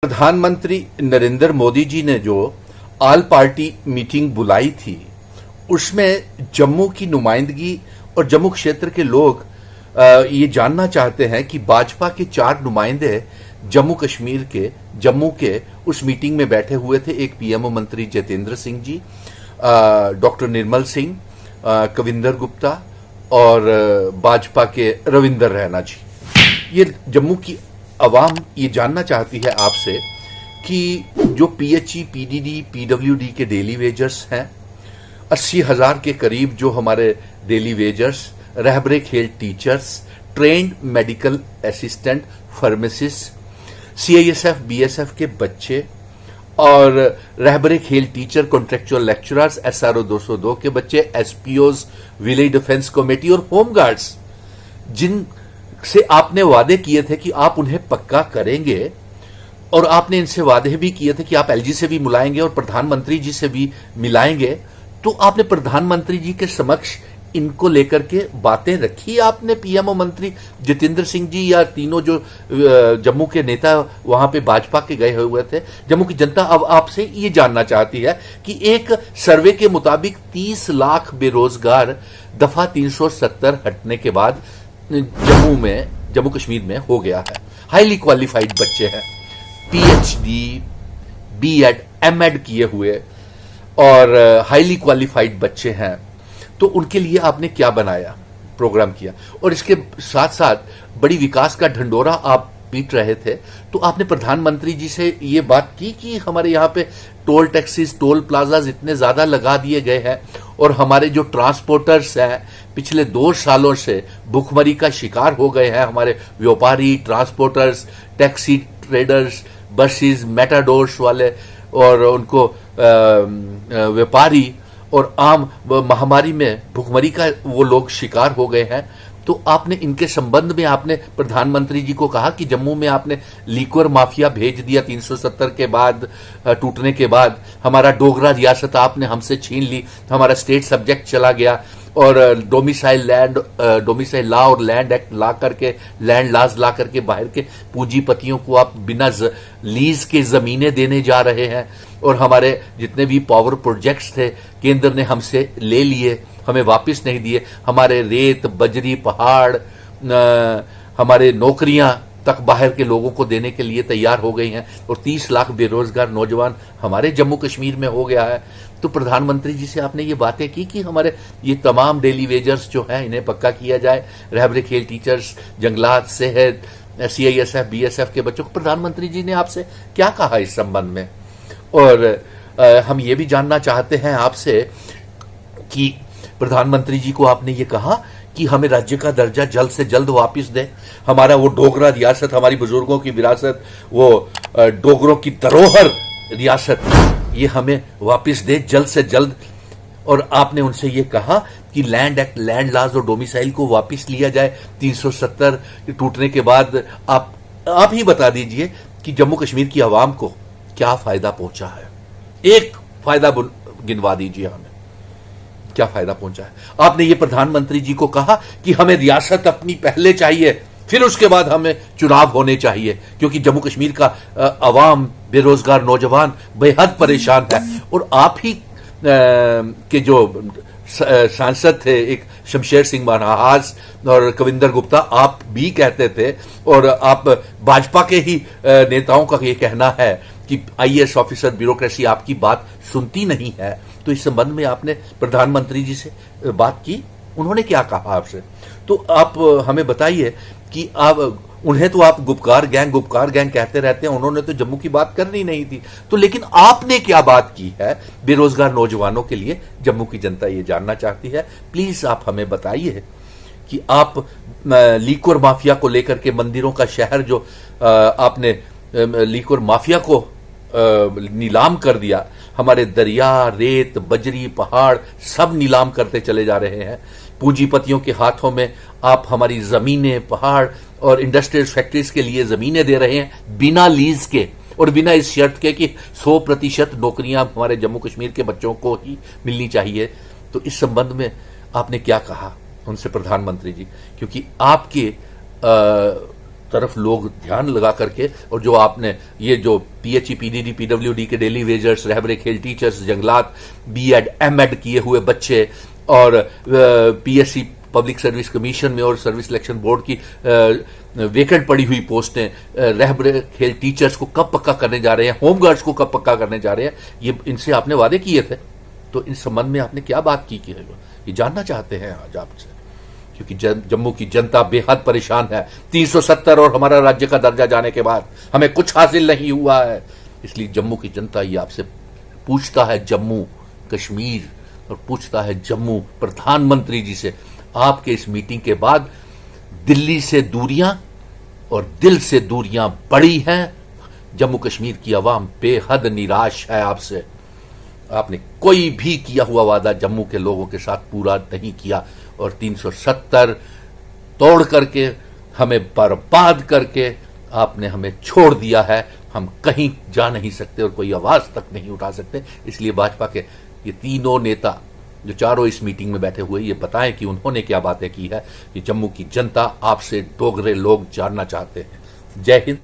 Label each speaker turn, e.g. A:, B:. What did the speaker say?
A: प्रधानमंत्री नरेंद्र मोदी जी ने जो ऑल पार्टी मीटिंग बुलाई थी, उसमें जम्मू की नुमाइंदगी और जम्मू क्षेत्र के लोग ये जानना चाहते हैं कि भाजपा के 4 नुमाइंदे जम्मू कश्मीर के जम्मू के उस मीटिंग में बैठे हुए थे। एक पीएमओ मंत्री जितेंद्र सिंह जी, डॉक्टर निर्मल सिंह, कविंदर गुप्ता और भाजपा के रविंदर रैना जी। ये जम्मू की अवाम ये जानना चाहती है आपसे कि जो पीएचई, पीडीडी, पीडब्ल्यूडी के डेली वेजर्स हैं, 80,000 के करीब जो हमारे डेली वेजर्स, रहबरे खेल teachers, trend medical assistant, pharmacist, CISF, BSF के बच्चे और रहबरे खेल टीचर, कॉन्ट्रेक्चुअल लेक्चरर्स, एसआरओ 202 के बच्चे, एसपीओज, विलेज डिफेंस कमेटी और होमगार्ड्स, जिन से आपने वादे किए थे कि आप उन्हें पक्का करेंगे और आपने इनसे वादे भी किए थे कि आप एलजी से भी मिलाएंगे और प्रधानमंत्री जी से भी मिलाएंगे, तो आपने प्रधानमंत्री जी के समक्ष इनको लेकर के बातें रखी आपने? पीएमओ मंत्री जितेंद्र सिंह जी या तीनों जो जम्मू के नेता वहां पे भाजपा के गए हुए थे। जम्मू की जनता अब आपसे ये जानना चाहती है कि एक सर्वे के मुताबिक 30 लाख बेरोजगार दफा 370 हटने के बाद जम्मू कश्मीर में हो गया है। हाईली क्वालिफाइड बच्चे हैं, पीएचडी, बीएड, एमएड किए हुए और हाईली क्वालिफाइड बच्चे हैं। तो उनके लिए आपने क्या बनाया, प्रोग्राम किया? और इसके साथ साथ बड़ी विकास का ढंडोरा आप पीट रहे थे, तो आपने प्रधानमंत्री जी से ये बात की कि हमारे यहाँ पे टोल टैक्सीज, टोल प्लाजाज इतने ज्यादा लगा दिए गए हैं और हमारे जो ट्रांसपोर्टर्स हैं पिछले 2 सालों से भुखमरी का शिकार हो गए हैं। हमारे व्यापारी, transporters, taxi traders, buses, matadors वाले और उनको व्यापारी और आम महामारी में भुखमरी का वो लोग शिकार हो गए हैं। तो आपने इनके संबंध में आपने प्रधानमंत्री जी को कहा कि जम्मू में आपने लिक्वर माफिया भेज दिया 370 के बाद टूटने के बाद, हमारा डोगरा रियासत आपने हमसे छीन ली, हमारा स्टेट सब्जेक्ट चला गया और डोमिसाइल लॉ और लैंड एक्ट ला करके, लैंड लॉज ला करके बाहर के पूंजीपतियों को आप बिना लीज के जमीनें देने जा रहे हैं और हमारे जितने भी पावर प्रोजेक्ट्स थे केंद्र ने हमसे ले लिए, हमें वापस नहीं दिए। हमारे रेत, बजरी, पहाड़, हमारे नौकरियां तक बाहर के लोगों को देने के लिए तैयार हो गई हैं और 30 लाख बेरोजगार नौजवान हमारे जम्मू कश्मीर में हो गया है। तो प्रधानमंत्री जी से आपने ये बातें की कि हमारे ये तमाम डेली वेजर्स जो हैं इन्हें पक्का किया जाए, रहबरे खेल टीचर्स, जंगलात, सेहत, सीआईएसएफ, बीएसएफ के बच्चों को। प्रधानमंत्री जी ने आपसे क्या कहा इस संबंध में? और हम ये भी जानना चाहते हैं आपसे कि प्रधानमंत्री जी को आपने ये कहा कि हमें राज्य का दर्जा जल्द से जल्द वापस दे, हमारा वो डोगरा रियासत, हमारी बुजुर्गों की विरासत, वो डोगरों की धरोहर रियासत, ये हमें वापस दे जल्द से जल्द। और आपने उनसे ये कहा कि लैंड एक्ट, लैंड लॉज और डोमिसाइल को वापस लिया जाए 370 टूटने के बाद। आप ही बता दीजिए कि जम्मू कश्मीर की आवाम को क्या फायदा पहुंचा है? एक फायदा गिनवा दीजिए हमें, क्या फायदा पहुंचा है? आपने ये प्रधानमंत्री जी को कहा कि हमें रियासत अपनी पहले चाहिए, फिर उसके बाद हमें चुनाव होने चाहिए, क्योंकि जम्मू कश्मीर का अवाम, बेरोजगार नौजवान बेहद परेशान है। और आप ही के जो सांसद थे, एक शमशेर सिंह मनहास और कविंदर गुप्ता, आप भी कहते थे और आप भाजपा के ही नेताओं का ये कहना है कि आईएएस ऑफिसर ब्यूरोक्रेसी आपकी बात सुनती नहीं है। तो इस संबंध में आपने प्रधानमंत्री जी से बात की, उन्होंने क्या कहा आपसे? तो आप हमें बताइए कि आप उन्हें तो आप गुपकार गैंग कहते रहते हैं, उन्होंने तो जम्मू की बात करनी नहीं थी। तो लेकिन आपने क्या बात की है बेरोजगार नौजवानों के लिए? जम्मू की जनता ये जानना चाहती है। प्लीज आप हमें बताइए कि आप लिक्वर माफिया को लेकर के, मंदिरों का शहर जो आपने लिक्वर माफिया को नीलाम कर दिया, हमारे दरिया, रेत, बजरी, पहाड़ सब नीलाम करते चले जा रहे हैं। पूंजीपतियों के हाथों में आप हमारी जमीनें, पहाड़ और इंडस्ट्रियल फैक्ट्रीज के लिए जमीनें दे रहे हैं बिना लीज के और बिना इस शर्त के कि 100% नौकरियां हमारे जम्मू कश्मीर के बच्चों को ही मिलनी चाहिए। तो इस संबंध में आपने क्या कहा उनसे प्रधानमंत्री जी? क्योंकि आपके तरफ लोग ध्यान लगा करके, और जो आपने ये जो पीएचई, पीडीडी, पीडब्ल्यूडी के डेली वेजर्स, रहबरे खेल टीचर्स, जंगलात, बीएड, एमएड किए हुए बच्चे, और पीएससी पब्लिक सर्विस कमीशन में और सर्विस सिलेक्शन बोर्ड की वेकेंट पड़ी हुई पोस्टें, रहबरे खेल टीचर्स को कब पक्का करने जा रहे हैं, होमगार्ड्स को कब पक्का करने जा रहे हैं, ये इनसे आपने वादे किए थे। तो इस संबंध में आपने क्या बात की है, ये जानना चाहते हैं आज आपसे, क्योंकि जम्मू की जनता बेहद परेशान है। 370 और हमारा राज्य का दर्जा जाने के बाद हमें कुछ हासिल नहीं हुआ है, इसलिए जम्मू की जनता ये आपसे पूछता है, जम्मू कश्मीर, और पूछता है जम्मू प्रधानमंत्री जी से, आपके इस मीटिंग के बाद दिल्ली से दूरियां और दिल से दूरियां बढ़ी हैं। जम्मू कश्मीर की आवाम बेहद निराश है आपसे। आपने कोई भी किया हुआ वादा जम्मू के लोगों के साथ पूरा नहीं किया, और 370 तोड़ करके, हमें बर्बाद करके आपने हमें छोड़ दिया है। हम कहीं जा नहीं सकते और कोई आवाज तक नहीं उठा सकते। इसलिए भाजपा के ये तीनों नेता जो चारों इस मीटिंग में बैठे हुए, ये बताएं कि उन्होंने क्या बातें की है। कि जम्मू की जनता आपसे डोगरे लोग जानना चाहते हैं। जय हिंद।